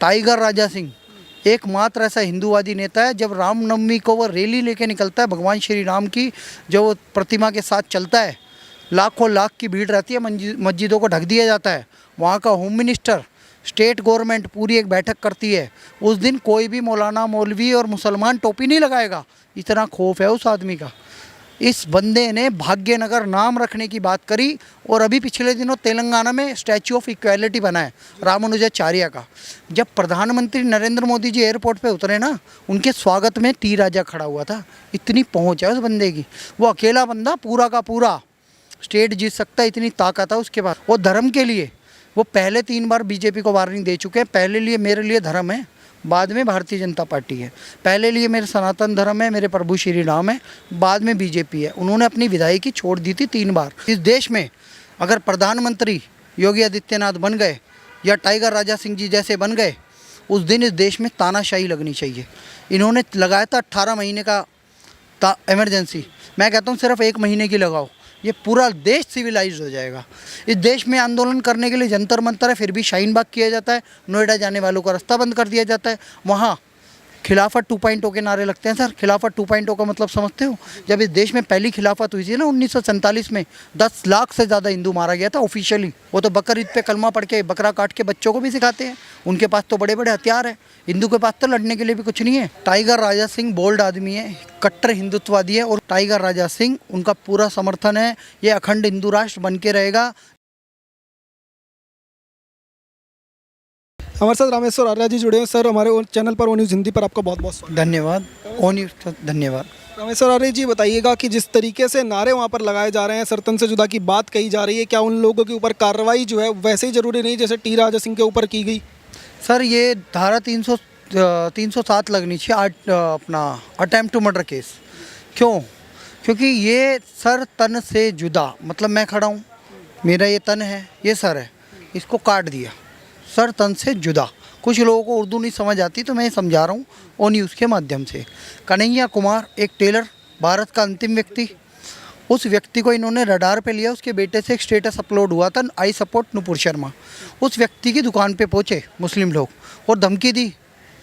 Tiger Raja Singh एकमात्र ऐसा हिंदूवादी नेता है, जब रामनवमी को वो रैली लेके निकलता है भगवान श्री राम की, जो वो प्रतिमा के साथ चलता है, लाखों लाख की भीड़ रहती है, मस्जिदों को ढक दिया जाता है, वहाँ का होम मिनिस्टर, स्टेट गवर्नमेंट पूरी एक बैठक करती है। उस दिन कोई भी मौलाना मौलवी और मुसलमान टोपी नहीं लगाएगा, इतना खौफ है उस आदमी का। इस बंदे ने भाग्यनगर नाम रखने की बात करी, और अभी पिछले दिनों तेलंगाना में स्टैचू ऑफ इक्वालिटी बना है रामानुजाचार्य का। जब प्रधानमंत्री नरेंद्र मोदी जी एयरपोर्ट पे उतरे ना, उनके स्वागत में टी राजा खड़ा हुआ था। इतनी पहुंच है उस बंदे की, वो अकेला बंदा पूरा का पूरा स्टेट जीत सकता है, इतनी ताकत है उसके पास। वो धर्म के लिए वो पहले 3 बार बीजेपी को वार्निंग दे चुके हैं। पहले लिए मेरे लिए धर्म है, बाद में भारतीय जनता पार्टी है। पहले लिए मेरे सनातन धर्म है, मेरे प्रभु श्री राम है, बाद में बीजेपी है। उन्होंने अपनी विधायकी छोड़ दी थी 3 बार। इस देश में अगर प्रधानमंत्री योगी आदित्यनाथ बन गए या टाइगर राजा सिंह जी जैसे बन गए, उस दिन इस देश में तानाशाही लगनी चाहिए। इन्होंने लगाया था 18 महीने का इमरजेंसी, मैं कहता हूँ सिर्फ 1 महीने की लगाओ, ये पूरा देश सिविलाइज हो जाएगा। इस देश में आंदोलन करने के लिए जंतर मंतर है, फिर भी शाहीन बाग किया जाता है, नोएडा जाने वालों का रास्ता बंद कर दिया जाता है। वहाँ खिलाफत 2.0 के नारे लगते हैं। सर, खिलाफत 2.0 का मतलब समझते हो? जब इस देश में पहली खिलाफत हुई थी ना 1947 में, 10 लाख से ज़्यादा हिंदू मारा गया था ऑफिशियली। वो तो बकरीद पे कलमा पढ़ के बकरा काट के बच्चों को भी सिखाते हैं। उनके पास तो बड़े बड़े हथियार है, हिंदू के पास तो लड़ने के लिए भी कुछ नहीं है। टाइगर राजा सिंह बोल्ड आदमी है, कट्टर हिंदुत्ववादी है, और टाइगर राजा सिंह उनका पूरा समर्थन है। ये अखंड हिंदू राष्ट्र बन के रहेगा। हमारे साथ रामेश्वर आर्या जी जुड़े हैं। सर, हमारे चैनल पर ओ न्यूज़ हिंदी पर आपका बहुत बहुत स्वागत। धन्यवाद। ओ न्यूज़ धन्यवाद। रामेश्वर आर्या जी, बताइएगा कि जिस तरीके से नारे वहाँ पर लगाए जा रहे हैं, सरतन से जुदा की बात कही जा रही है, क्या उन लोगों के ऊपर कार्रवाई जो है वैसे ही ज़रूरी नहीं जैसे टी राजा सिंह के ऊपर की गई? सर, ये धारा 307 लगनी चाहिए, अपना अटेम्प्ट टू मर्डर केस। क्यों? क्योंकि ये सर तन से जुदा, मतलब मैं खड़ा हूँ, मेरा ये तन है, ये सर है, इसको काट दिया, सर तन से जुदा। कुछ लोगों को उर्दू नहीं समझ आती, तो मैं समझा रहा हूँ ओ न्यूज़ के माध्यम से। कन्हैया कुमार एक टेलर, भारत का अंतिम व्यक्ति, उस व्यक्ति को इन्होंने रडार पे लिया। उसके बेटे से एक स्टेटस अपलोड हुआ था, आई सपोर्ट नुपुर शर्मा। उस व्यक्ति की दुकान पे पहुँचे मुस्लिम लोग और धमकी दी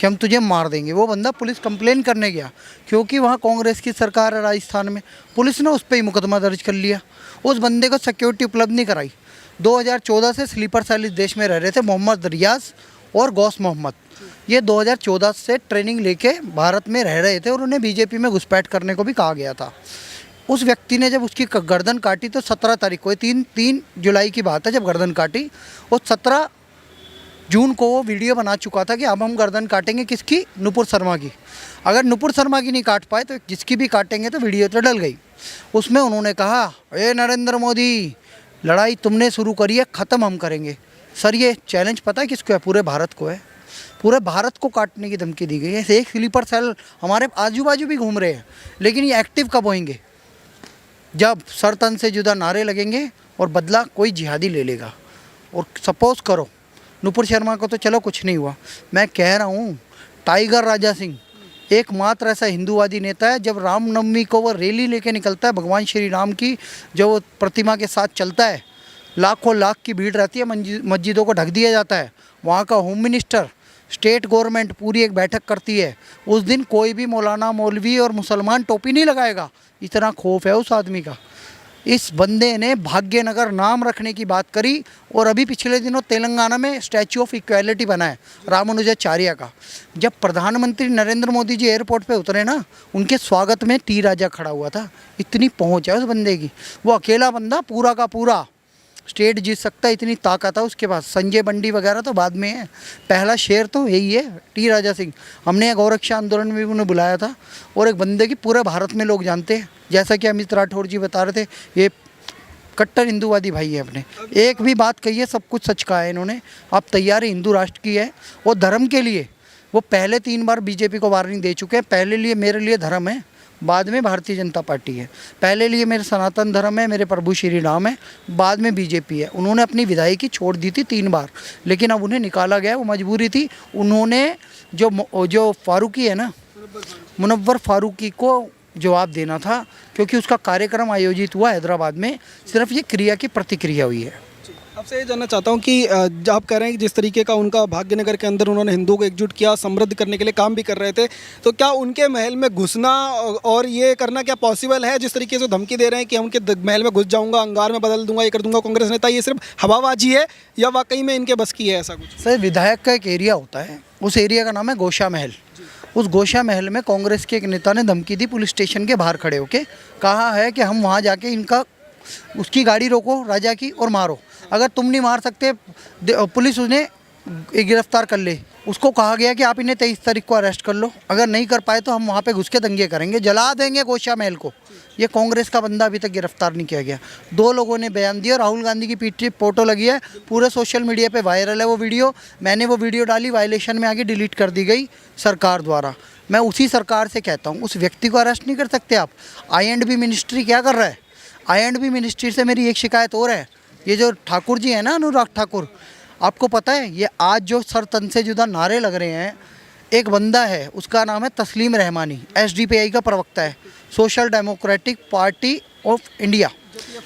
कि हम तुझे मार देंगे। वो बंदा पुलिस कंप्लेन करने गया, क्योंकि वहाँ कांग्रेस की सरकार है राजस्थान में। पुलिस ने उस पर ही मुकदमा दर्ज कर लिया। उस बंदे को सिक्योरिटी उपलब्ध नहीं कराई। 2014 से स्लीपर सेल इस देश में रह रहे थे मोहम्मद रियाज और गौस मोहम्मद। ये 2014 से ट्रेनिंग लेके भारत में रह रहे थे, और उन्हें बीजेपी में घुसपैठ करने को भी कहा गया था। उस व्यक्ति ने जब उसकी गर्दन काटी तो 17 तारीख को, 3 जुलाई की बात है जब गर्दन काटी, और 17 जून को वो वीडियो बना चुका था कि अब हम गर्दन काटेंगे किसकी? नुपुर शर्मा की। अगर नुपुर शर्मा की नहीं काट पाए तो जिसकी भी काटेंगे, तो वीडियो तो डल गई। उसमें उन्होंने कहा, ए नरेंद्र मोदी, लड़ाई तुमने शुरू करी है, ख़त्म हम करेंगे। सर, ये चैलेंज पता है किसको है? पूरे भारत को है। पूरे भारत को काटने की धमकी दी गई है। एक स्लीपर सेल हमारे आजू बाजू भी घूम रहे हैं, लेकिन ये एक्टिव कब होंगे? जब सर तन से जुदा नारे लगेंगे और बदला कोई जिहादी ले लेगा। और सपोज करो नुपुर शर्मा को तो चलो कुछ नहीं हुआ, मैं कह रहा हूँ टाइगर राजा सिंह एकमात्र ऐसा हिंदूवादी नेता है, जब रामनवमी को वो रैली लेके निकलता है भगवान श्री राम की, जो वो प्रतिमा के साथ चलता है, लाखों लाख की भीड़ रहती है, मस्जिदों को ढक दिया जाता है, वहाँ का होम मिनिस्टर, स्टेट गवर्नमेंट पूरी एक बैठक करती है। उस दिन कोई भी मौलाना मौलवी और मुसलमान टोपी नहीं लगाएगा, इतना खौफ है उस आदमी का। इस बंदे ने भाग्यनगर नाम रखने की बात करी, और अभी पिछले दिनों तेलंगाना में स्टैचू ऑफ इक्वालिटी बना है रामानुजाचार्य का। जब प्रधानमंत्री नरेंद्र मोदी जी एयरपोर्ट पे उतरे ना, उनके स्वागत में टी राजा खड़ा हुआ था। इतनी पहुंच है उस बंदे की, वो अकेला बंदा पूरा का पूरा स्टेट जीत सकता है, इतनी ताकत है उसके पास। संजय बंडी वगैरह तो बाद में है, पहला शेर तो यही है टी राजा सिंह। हमने एक गौरक्षा आंदोलन में भी उन्हें बुलाया था, और एक बंदे की पूरे भारत में लोग जानते हैं, जैसा कि अमित राठौर जी बता रहे थे, ये कट्टर हिंदूवादी भाई है। अपने एक भी बात कही है, सब कुछ सच कहा है इन्होंने। अब तैयारी हिंदू राष्ट्र की है, वो धर्म के लिए वो पहले 3 बार बीजेपी को वार्निंग दे चुके हैं। पहले लिए मेरे लिए धर्म है, बाद में भारतीय जनता पार्टी है। पहले लिए मेरे सनातन धर्म है, मेरे प्रभु श्री राम है, बाद में बीजेपी है। उन्होंने अपनी विधायकी छोड़ दी थी 3 बार, लेकिन अब उन्हें निकाला गया, वो मजबूरी थी। उन्होंने जो फारूकी है ना, मुनव्वर फारूकी को जवाब देना था, क्योंकि उसका कार्यक्रम आयोजित हुआ हैदराबाद में। सिर्फ ये क्रिया की प्रतिक्रिया हुई है। अब आपसे ये जानना चाहता हूँ कि आप कह रहे हैं कि जिस तरीके का उनका भाग्यनगर के अंदर उन्होंने हिंदुओं को एकजुट किया, समृद्ध करने के लिए काम भी कर रहे थे, तो क्या उनके महल में घुसना और ये करना क्या पॉसिबल है? जिस तरीके से धमकी दे रहे हैं कि उनके महल में घुस जाऊंगा, अंगार में बदल दूंगा, ये कर दूंगा कांग्रेस नेता, ये सिर्फ हवाबाजी है या वाकई में इनके बस की है ऐसा कुछ? सर, विधायक का एक एरिया होता है, उस एरिया का नाम है गोशा महल। उस गोशा महल में कांग्रेस के एक नेता ने धमकी दी, पुलिस स्टेशन के बाहर खड़े होके कहा है कि हम वहाँ जाके इनका उसकी गाड़ी रोको राजा की और मारो, अगर तुम नहीं मार सकते पुलिस उन्हें गिरफ्तार कर ले। उसको कहा गया कि आप इन्हें 23 तारीख को अरेस्ट कर लो, अगर नहीं कर पाए तो हम वहाँ पे घुस के दंगे करेंगे, जला देंगे गोशा महल को। ये कांग्रेस का बंदा अभी तक गिरफ्तार नहीं किया गया। 2 लोगों ने बयान दिया, राहुल गांधी की पीठ फोटो लगी है, पूरे सोशल मीडिया पे वायरल है वो वीडियो। मैंने वो वीडियो डाली, वायलेशन में आगे डिलीट कर दी गई सरकार द्वारा। मैं उसी सरकार से कहता हूँ, उस व्यक्ति को अरेस्ट नहीं कर सकते आप। I&B मिनिस्ट्री क्या कर रहा है? I&B मिनिस्ट्री से मेरी एक शिकायत और है, ये जो ठाकुर जी हैं ना, अनुराग ठाकुर, आपको पता है ये आज जो सर तन से जुदा नारे लग रहे हैं, एक बंदा है उसका नाम है तस्लीम रहमानी, SDPI का प्रवक्ता है, social democratic party of India,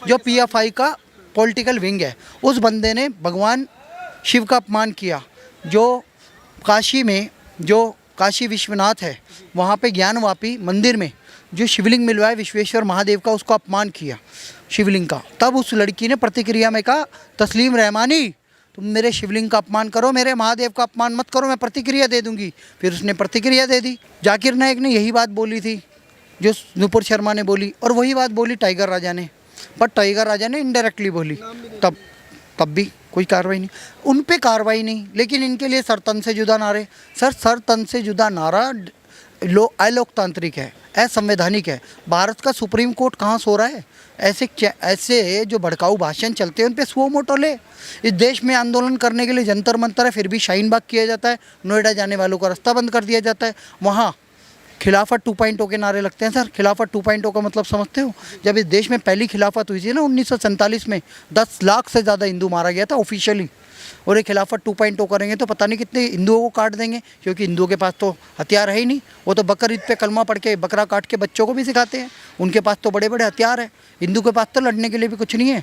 जो PFI का पॉलिटिकल विंग है। उस बंदे ने भगवान शिव का अपमान किया। जो काशी में जो काशी विश्वनाथ है, वहाँ पे ज्ञानवापी मंदिर में जो शिवलिंग मिलवाए विश्वेश्वर महादेव का, उसका अपमान किया शिवलिंग का। तब उस लड़की ने प्रतिक्रिया में कहा, तस्लीम रहमानी तुम मेरे शिवलिंग का अपमान करो, मेरे महादेव का अपमान मत करो, मैं प्रतिक्रिया दे दूंगी। फिर उसने प्रतिक्रिया दे दी। जाकिर नायक ने यही बात बोली थी जो नुपुर शर्मा ने बोली, और वही बात बोली टाइगर राजा ने, पर टाइगर राजा ने इनडायरेक्टली बोली। तब भी कोई कार्रवाई नहीं, उन पे कार्रवाई नहीं, लेकिन इनके लिए सर तन से जुदा नारे। सर, सर तन से जुदा नारा अलोकतांत्रिक है, असंवैधानिक है। भारत का सुप्रीम कोर्ट कहाँ सो रहा है? ऐसे जो भड़काऊ भाषण चलते हैं उन पे सुओ मोटो ले। इस देश में आंदोलन करने के लिए जंतर मंतर है, फिर भी शाहीन बाग किया जाता है, नोएडा जाने वालों का रास्ता बंद कर दिया जाता है। वहाँ खिलाफत 2.0 के नारे लगते हैं। सर, खिलाफत 2.0 का मतलब समझते हो? जब इस देश में पहली खिलाफत हुई थी ना 1947 में, 10 लाख से ज़्यादा हिंदू मारा गया था ऑफिशियली। और ये खिलाफत 2.0 करेंगे तो पता नहीं कितने हिंदुओं को काट देंगे, क्योंकि हिंदुओं के पास तो हथियार है ही नहीं। वो तो बकर ईद पे कलमा पढ़ के बकरा काट के बच्चों को भी सिखाते हैं, उनके पास तो बड़े बड़े हथियार है। हिंदू के पास तो लड़ने के लिए भी कुछ नहीं है।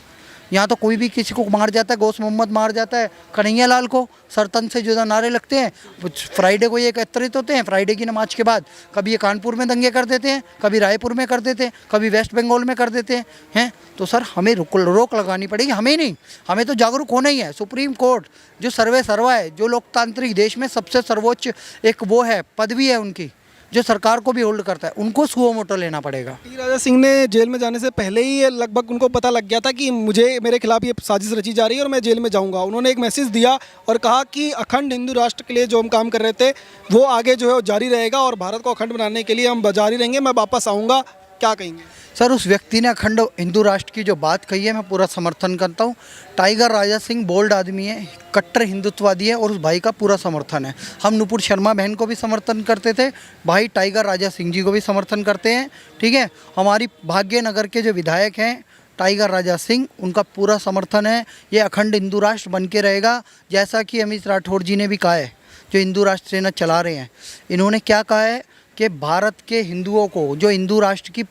यहाँ तो कोई भी किसी को मार जाता है, गौस मोहम्मद मार जाता है, कन्हैया लाल को, सर तन से जुदा नारे लगते हैं। फ्राइडे को ये एकत्रित होते हैं, फ्राइडे की नमाज के बाद कभी ये कानपुर में दंगे कर देते हैं, कभी रायपुर में कर देते हैं, कभी वेस्ट बंगाल में कर देते हैं। तो सर, हमें रोक लगानी पड़ेगी। हमें नहीं, हमें तो जागरूक होना ही है। सुप्रीम कोर्ट जो सर्वे सर्वा है, जो लोकतांत्रिक देश में सबसे सर्वोच्च एक वो है, पदवी है उनकी, जो सरकार को भी होल्ड करता है, उनको सुओ मोटो लेना पड़ेगा। टी राजा सिंह ने जेल में जाने से पहले ही ये लगभग उनको पता लग गया था कि मेरे खिलाफ ये साजिश रची जा रही है और मैं जेल में जाऊंगा। उन्होंने एक मैसेज दिया और कहा कि अखंड हिंदू राष्ट्र के लिए जो हम काम कर रहे थे वो आगे जो है वो जारी रहेगा और भारत को अखंड बनाने के लिए हम जारी रहेंगे, मैं वापस आऊँगा। क्या कहेंगे? सर, उस व्यक्ति ने अखंड हिंदू राष्ट्र की जो बात कही है, मैं पूरा समर्थन करता हूँ। टाइगर राजा सिंह बोल्ड आदमी है, कट्टर हिंदुत्ववादी है, और उस भाई का पूरा समर्थन है। हम नुपुर शर्मा बहन को भी समर्थन करते थे, भाई टाइगर राजा सिंह जी को भी समर्थन करते हैं। ठीक है, हमारी भाग्यनगर के जो विधायक हैं टाइगर राजा सिंह, उनका पूरा समर्थन है। ये अखंड हिंदू राष्ट्र बन के रहेगा, जैसा कि अमित राठौड़ जी ने भी कहा है, जो हिंदू राष्ट्र सेना चला रहे हैं। इन्होंने क्या कहा है कि भारत के हिंदुओं को, जो हिंदू राष्ट्र की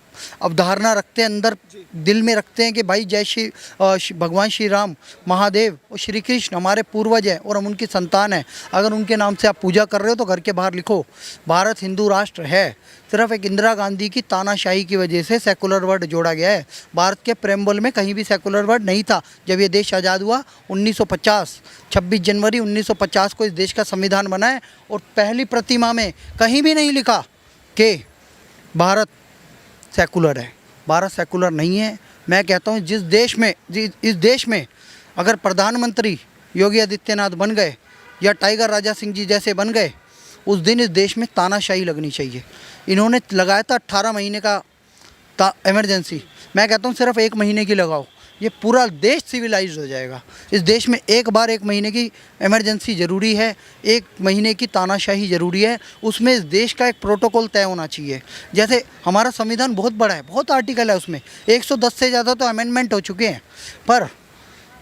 अवधारणा रखते हैं, अंदर दिल में रखते हैं कि भाई जय श्री भगवान श्री राम, महादेव और श्री कृष्ण हमारे पूर्वज हैं और हम उनकी संतान हैं, अगर उनके नाम से आप पूजा कर रहे हो तो घर के बाहर लिखो भारत हिंदू राष्ट्र है। सिर्फ एक इंदिरा गांधी की तानाशाही की वजह से सेकुलर वर्ड जोड़ा गया है। भारत के प्रेम्बल में कहीं भी सेकुलर वर्ड नहीं था। जब ये देश आज़ाद हुआ 1950, 26 जनवरी 1950 को इस देश का संविधान बना है, और पहली प्रतिमा में कहीं भी नहीं लिखा कि भारत सेकुलर है। भारत सेकुलर नहीं है। मैं कहता हूँ इस देश में अगर प्रधानमंत्री योगी आदित्यनाथ बन गए या टाइगर राजा सिंह जी जैसे बन गए, उस दिन इस देश में तानाशाही लगनी चाहिए। इन्होंने लगाया था 18 महीने का इमरजेंसी, मैं कहता हूँ सिर्फ 1 महीने की लगाओ, ये पूरा देश सिविलाइज हो जाएगा। इस देश में एक बार 1 महीने की इमरजेंसी ज़रूरी है, 1 महीने की तानाशाही ज़रूरी है। उसमें इस देश का एक प्रोटोकॉल तय होना चाहिए। जैसे हमारा संविधान बहुत बड़ा है, बहुत आर्टिकल है, उसमें 110 से ज़्यादा तो अमेंडमेंट हो चुके हैं, पर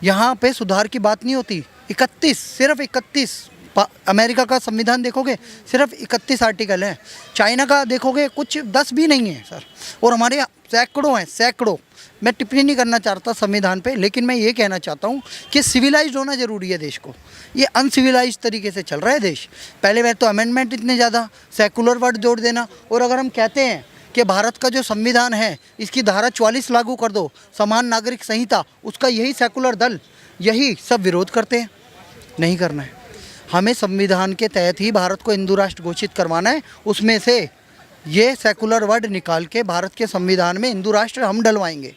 यहाँ पे सुधार की बात नहीं होती। 31, सिर्फ 31 अमेरिका का संविधान देखोगे सिर्फ 31 आर्टिकल हैं, चाइना का देखोगे कुछ 10 भी नहीं है सर, और हमारे यहाँ सैकड़ों हैं, सैकड़ों। मैं टिप्पणी नहीं करना चाहता संविधान पे, लेकिन मैं ये कहना चाहता हूँ कि सिविलाइज्ड होना ज़रूरी है देश को। ये अनसिविलाइज्ड तरीके से चल रहा है देश। पहले बार तो अमेंडमेंट इतने ज़्यादा, सेकुलर वर्ड जोड़ देना, और अगर हम कहते हैं कि भारत का जो संविधान है इसकी धारा 44 लागू कर दो, समान नागरिक संहिता, उसका यही सेकुलर दल यही सब विरोध करते हैं। नहीं करना है, हमें संविधान के तहत ही भारत को हिंदू राष्ट्र घोषित करवाना है। उसमें से ये सेकुलर वर्ड निकाल के भारत के संविधान में हिंदू राष्ट्र हम डलवाएंगे।